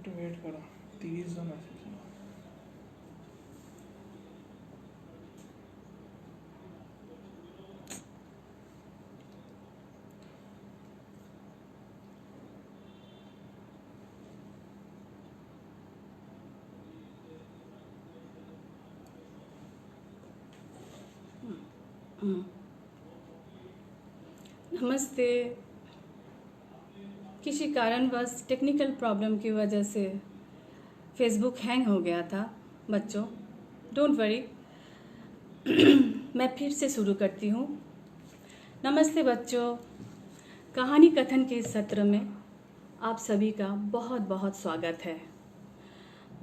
একটু ওয়েট করো, 30 জন আছে। नमस्ते। किसी कारणवश टेक्निकल प्रॉब्लम की वजह से फेसबुक हैंग हो गया था बच्चों। डोंट वरी, मैं फिर से शुरू करती हूँ। नमस्ते बच्चों, कहानी कथन के इस सत्र में आप सभी का बहुत बहुत स्वागत है।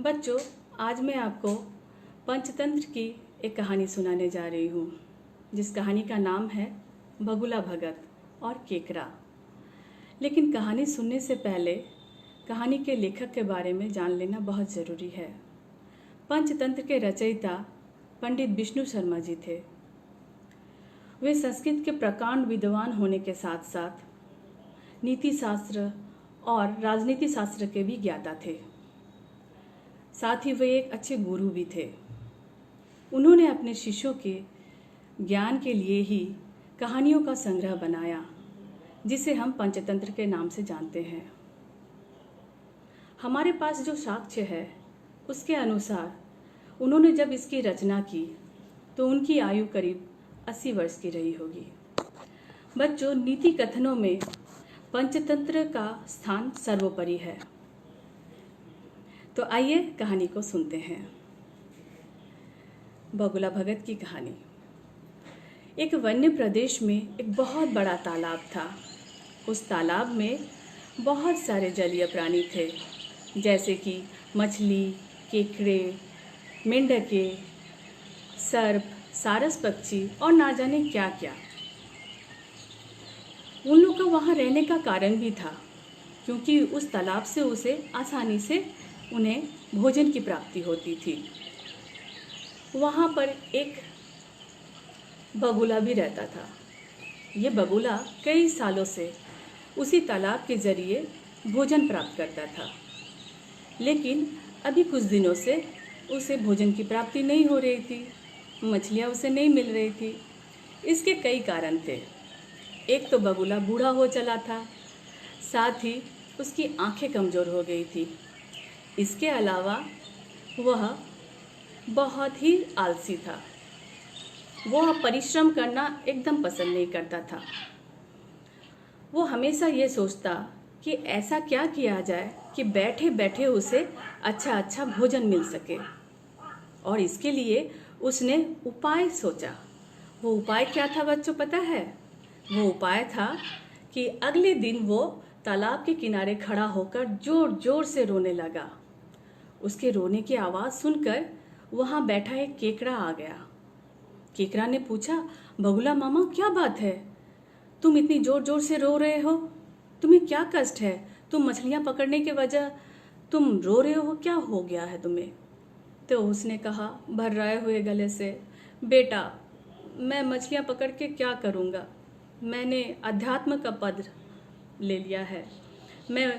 बच्चों, आज मैं आपको पंचतंत्र की एक कहानी सुनाने जा रही हूँ, जिस कहानी का नाम है बगुला भगत और केकरा। लेकिन कहानी सुनने से पहले कहानी के लेखक के बारे में जान लेना बहुत ज़रूरी है। पंचतंत्र के रचयिता पंडित विष्णु शर्मा जी थे। वे संस्कृत के प्रकांड विद्वान होने के साथ साथ नीति शास्त्र और राजनीति शास्त्र के भी ज्ञाता थे। साथ ही वे एक अच्छे गुरु भी थे। उन्होंने अपने शिष्यों के ज्ञान के लिए ही कहानियों का संग्रह बनाया, जिसे हम पंचतंत्र के नाम से जानते हैं। हमारे पास जो साक्ष्य है उसके अनुसार उन्होंने जब इसकी रचना की तो उनकी आयु करीब 80 वर्ष की रही होगी। बच्चों, नीति कथनों में पंचतंत्र का स्थान सर्वोपरि है। तो आइए कहानी को सुनते हैं। बगुला भगत की कहानी। एक वन्य प्रदेश में एक बहुत बड़ा तालाब था। उस तालाब में बहुत सारे जलीय प्राणी थे, जैसे कि मछली, केकड़े, मेंढके, सर्प, सारस पक्षी और ना जाने क्या क्या। उन लोग का वहाँ रहने का कारण भी था, क्योंकि उस तालाब से उसे आसानी से उन्हें भोजन की प्राप्ति होती थी। वहाँ पर एक बगुला भी रहता था। ये बगुला कई सालों से उसी तालाब के जरिए भोजन प्राप्त करता था, लेकिन अभी कुछ दिनों से उसे भोजन की प्राप्ति नहीं हो रही थी। मछलियाँ उसे नहीं मिल रही थी। इसके कई कारण थे। एक तो बगुला बूढ़ा हो चला था, साथ ही उसकी आंखें कमज़ोर हो गई थी। इसके अलावा वह बहुत ही आलसी था। वह परिश्रम करना एकदम पसंद नहीं करता था। वो हमेशा ये सोचता कि ऐसा क्या किया जाए कि बैठे बैठे उसे अच्छा अच्छा भोजन मिल सके, और इसके लिए उसने उपाय सोचा। वो उपाय क्या था बच्चों, पता है? वो उपाय था कि अगले दिन वो तालाब के किनारे खड़ा होकर जोर जोर से रोने लगा। उसके रोने की आवाज़ सुनकर वहाँ बैठा एक केकड़ा आ गया। केकड़ा ने पूछा, बगुला मामा, क्या बात है? तुम इतनी जोर जोर से रो रहे हो? तुम्हें क्या कष्ट है? तुम मछलियाँ पकड़ने के वजह तुम रो रहे हो, क्या हो गया है तुम्हें? तो उसने कहा भर्राए हुए गले से, बेटा, मैं मछलियाँ पकड़ के क्या करूँगा? मैंने अध्यात्म का पद ले लिया है। मैं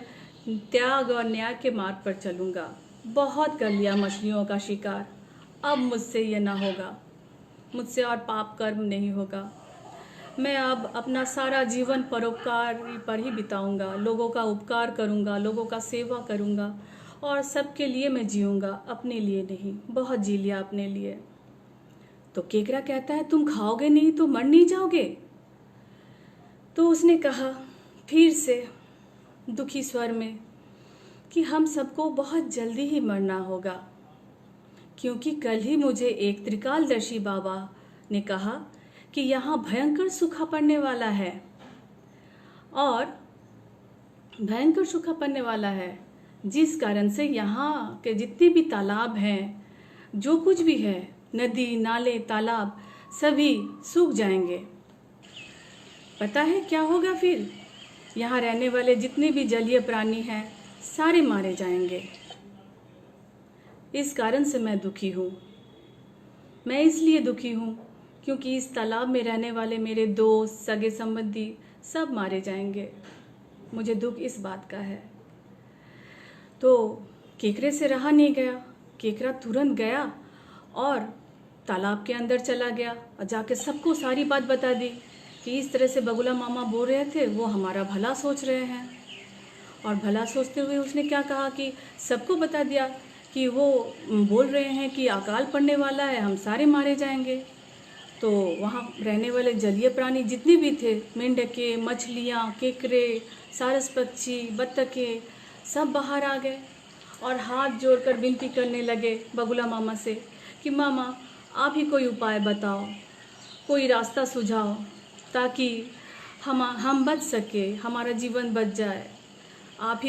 त्याग और न्याय के मार्ग पर चलूँगा। बहुत कर लिया मछलियों का शिकार, अब मुझसे ये ना होगा। मुझसे और पाप कर्म नहीं होगा। मैं अब अपना सारा जीवन परोपकार पर ही बिताऊंगा। लोगों का उपकार करूंगा, लोगों का सेवा करूंगा, और सबके लिए मैं जीऊंगा, अपने लिए नहीं। बहुत जी लिया अपने लिए। तो केकड़ा कहता है, तुम खाओगे नहीं तो मर नहीं जाओगे? तो उसने कहा फिर से दुखी स्वर में कि हम सबको बहुत जल्दी ही मरना होगा, क्योंकि कल ही मुझे एक त्रिकालदर्शी बाबा ने कहा कि यहाँ भयंकर सूखा पड़ने वाला है, और भयंकर सूखा पड़ने वाला है, जिस कारण से यहाँ के जितने भी तालाब हैं, जो कुछ भी है, नदी नाले तालाब, सभी सूख जाएंगे। पता है क्या होगा फिर? यहाँ रहने वाले जितने भी जलीय प्राणी हैं, सारे मारे जाएंगे। इस कारण से मैं दुखी हूँ। मैं इसलिए दुखी हूँ क्योंकि इस तालाब में रहने वाले मेरे दोस्त, सगे संबंधी सब मारे जाएंगे। मुझे दुख इस बात का है। तो केकरे से रहा नहीं गया। केकरा तुरंत गया और तालाब के अंदर चला गया और जाके सबको सारी बात बता दी कि इस तरह से बगुला मामा बोल रहे थे, वो हमारा भला सोच रहे हैं। और भला सोचते हुए उसने क्या कहा कि सबको बता दिया कि वो बोल रहे हैं कि अकाल पड़ने वाला है, हम सारे मारे जाएंगे। तो वहाँ रहने वाले जलीय प्राणी जितने भी थे, मेंढके, मछलियाँ, केकरे, सारस पक्षी, बत्तखें, सब बाहर आ गए और हाथ जोड़कर विनती करने लगे बगुला मामा से कि मामा आप ही कोई उपाय बताओ, कोई रास्ता सुझाओ ताकि हम बच सके, हमारा जीवन बच जाए। आप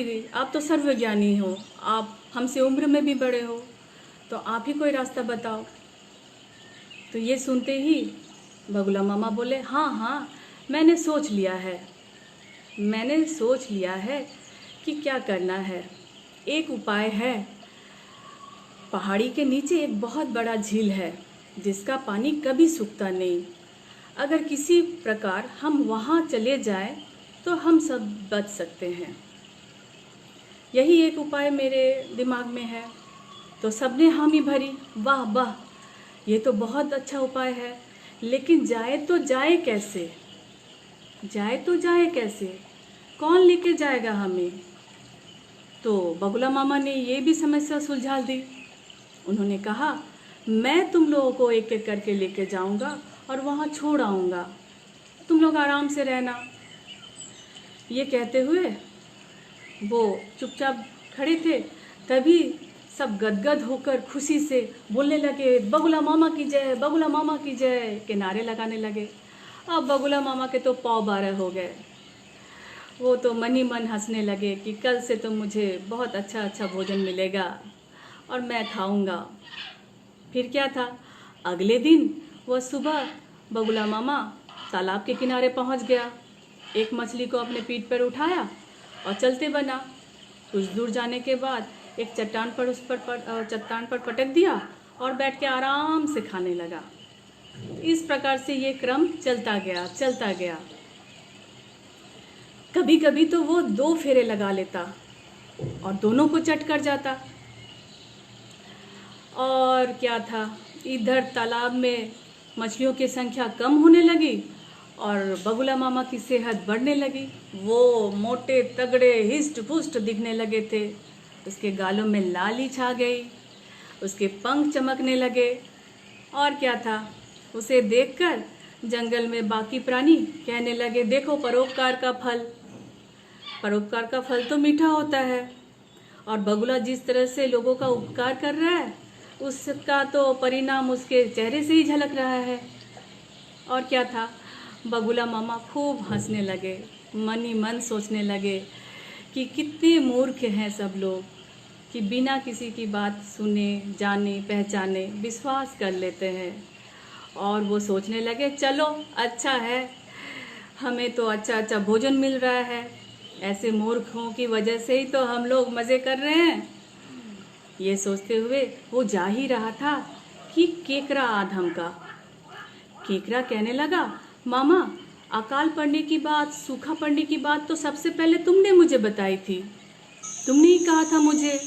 तो सर्वज्ञानी हो, आप हमसे उम्र में भी बड़े हो, तो आप ही कोई रास्ता बताओ। तो ये सुनते ही बगुला मामा बोले, हाँ, मैंने सोच लिया है कि क्या करना है। एक उपाय है। पहाड़ी के नीचे एक बहुत बड़ा झील है जिसका पानी कभी सूखता नहीं। अगर किसी प्रकार हम वहाँ चले जाएं तो हम सब बच सकते हैं। यही एक उपाय मेरे दिमाग में है। तो सबने हामी भरी, वाह वाह, ये तो बहुत अच्छा उपाय है, लेकिन जाए तो जाए कैसे, कौन लेके जाएगा हमें। तो बगुला मामा ने ये भी समस्या सुलझा दी। उन्होंने कहा, मैं तुम लोगों को एक एक करके लेके जाऊंगा और वहाँ छोड़ आऊँगा, तुम लोग आराम से रहना। ये कहते हुए वो चुपचाप खड़े थे। तभी सब गदगद होकर खुशी से बोलने लगे, बगुला मामा की जय, बगुला मामा की जय के नारे लगाने लगे। अब बगुला मामा के तो पाँव 12 हो गए। वो तो मन ही मन हंसने लगे कि कल से तो मुझे बहुत अच्छा भोजन मिलेगा और मैं खाऊंगा। फिर क्या था, अगले दिन वह सुबह बगुला मामा तालाब के किनारे पहुंच गया। एक मछली को अपने पीठ पर उठाया और चलते बना। कुछ दूर जाने के बाद एक चट्टान पर पटक दिया और बैठ के आराम से खाने लगा। इस प्रकार से ये क्रम चलता गया। कभी कभी तो वो 2 फेरे लगा लेता और दोनों को चट कर जाता। और क्या था, इधर तालाब में मछलियों की संख्या कम होने लगी और बगुला मामा की सेहत बढ़ने लगी। वो मोटे तगड़े हिस्ट पुष्ट दिखने लगे थे। उसके गालों में लाली छा गई, उसके पंख चमकने लगे। और क्या था, उसे देखकर जंगल में बाकी प्राणी कहने लगे, देखो परोपकार का फल तो मीठा होता है। और बगुला जिस तरह से लोगों का उपकार कर रहा है, उसका तो परिणाम उसके चेहरे से ही झलक रहा है। और क्या था, बगुला मामा खूब हंसने लगे, मन ही मन सोचने लगे कि कितने मूर्ख हैं सब लोग कि बिना किसी की बात सुने, जाने, पहचाने विश्वास कर लेते हैं। और वो सोचने लगे, चलो अच्छा है, हमें तो अच्छा भोजन मिल रहा है, ऐसे मूर्खों की वजह से ही तो हम लोग मज़े कर रहे हैं। ये सोचते हुए वो जा ही रहा था कि केकरा आ धमका। केकरा कहने लगा, मामा अकाल पड़ने की बात, सूखा पड़ने की बात तो सबसे पहले तुमने मुझे बताई थी, तुमने ही कहा था मुझे,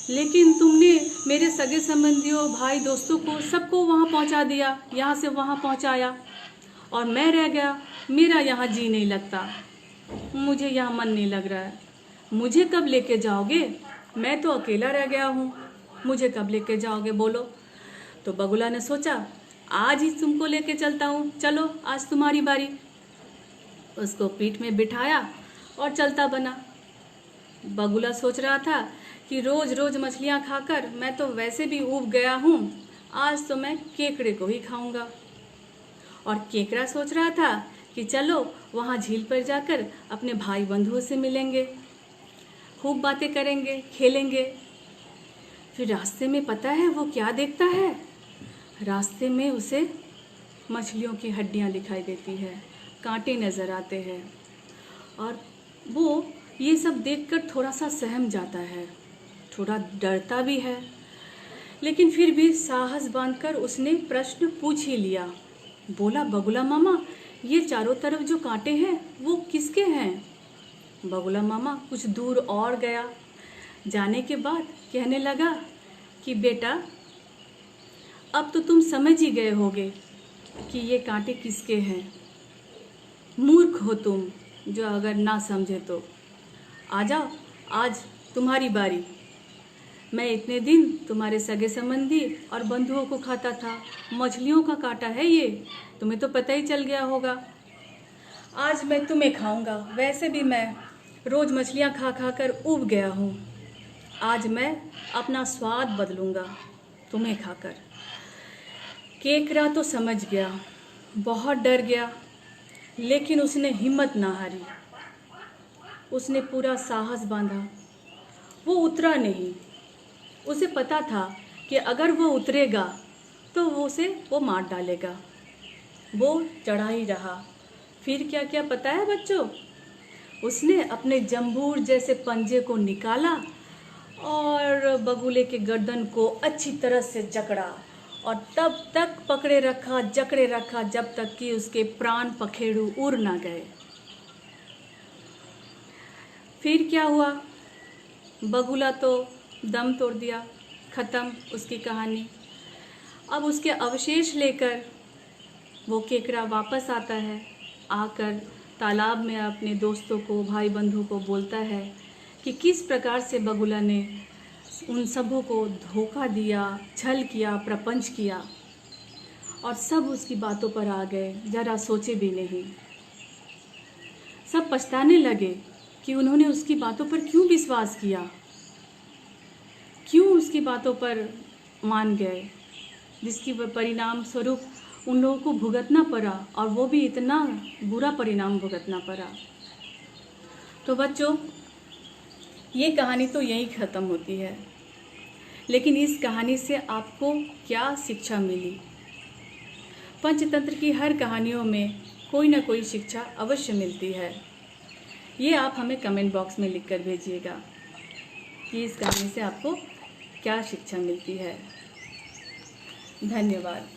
लेकिन तुमने मेरे सगे संबंधियों, भाई, दोस्तों को सबको वहाँ पहुँचा दिया, यहाँ से वहाँ पहुँचाया और मैं रह गया। मेरा यहाँ जी नहीं लगता, मुझे यहाँ मन नहीं लग रहा है। मुझे कब लेके जाओगे? मैं तो अकेला रह गया हूँ, मुझे कब लेके जाओगे बोलो। तो बगुला ने सोचा, आज ही तुमको लेके चलता हूँ, चलो आज तुम्हारी बारी। उसको पीठ में बिठाया और चलता बना। बगुला सोच रहा था कि रोज रोज मछलियाँ खाकर मैं तो वैसे भी ऊब गया हूँ, आज तो मैं केकड़े को ही खाऊंगा। और केकड़ा सोच रहा था कि चलो वहाँ झील पर जाकर अपने भाई बंधुओं से मिलेंगे, खूब बातें करेंगे, खेलेंगे। फिर रास्ते में पता है वो क्या देखता है? रास्ते में उसे मछलियों की हड्डियाँ दिखाई देती है, कांटे नज़र आते हैं और वो ये सब देखकर थोड़ा सा सहम जाता है, थोड़ा डरता भी है, लेकिन फिर भी साहस बांधकर उसने प्रश्न पूछ ही लिया। बोला, बगुला मामा ये चारों तरफ जो कांटे हैं वो किसके हैं? बगुला मामा कुछ दूर और गया, जाने के बाद कहने लगा कि बेटा, अब तो तुम समझ ही गए होगे कि ये कांटे किसके हैं। मूर्ख हो तुम जो अगर ना समझे तो। आ जाओ, आज तुम्हारी बारी। मैं इतने दिन तुम्हारे सगे संबंधी और बंधुओं को खाता था। मछलियों का कांटा है ये, तुम्हें तो पता ही चल गया होगा। आज मैं तुम्हें खाऊंगा। वैसे भी मैं रोज़ मछलियाँ खा खा कर ऊब गया हूँ। आज मैं अपना स्वाद बदलूंगा तुम्हें खाकर। केकड़ा तो समझ गया, बहुत डर गया, लेकिन उसने हिम्मत ना हारी। उसने पूरा साहस बांधा। वो उतरा नहीं। उसे पता था कि अगर वो उतरेगा तो वो मार डालेगा। वो चढ़ा ही रहा। फिर क्या क्या पता है बच्चों? उसने अपने जंबूर जैसे पंजे को निकाला और बगुले के गर्दन को अच्छी तरह से जकड़ा और तब तक पकड़े रखा, जकड़े रखा, जब तक कि उसके प्राण पखेरु उड़ ना गए। फिर क्या हुआ? बगुला तो दम तोड़ दिया, खत्म उसकी कहानी। अब उसके अवशेष लेकर वो केकड़ा वापस आता है। आकर तालाब में अपने दोस्तों को, भाई बंधु को बोलता है कि किस प्रकार से बगुला ने उन सबों को धोखा दिया, छल किया, प्रपंच किया, और सब उसकी बातों पर आ गए, जरा सोचे भी नहीं। सब पछताने लगे कि उन्होंने उसकी बातों पर क्यों विश्वास किया, क्यों उसकी बातों पर मान गए, जिसकी परिणाम स्वरूप उन लोगों को भुगतना पड़ा, और वो भी इतना बुरा परिणाम भुगतना पड़ा। तो बच्चों, ये कहानी तो यहीं ख़त्म होती है, लेकिन इस कहानी से आपको क्या शिक्षा मिली? पंचतंत्र की हर कहानियों में कोई ना कोई शिक्षा अवश्य मिलती है। ये आप हमें कमेंट बॉक्स में लिखकर भेजिएगा कि इस कहानी से आपको क्या शिक्षा मिलती है। धन्यवाद।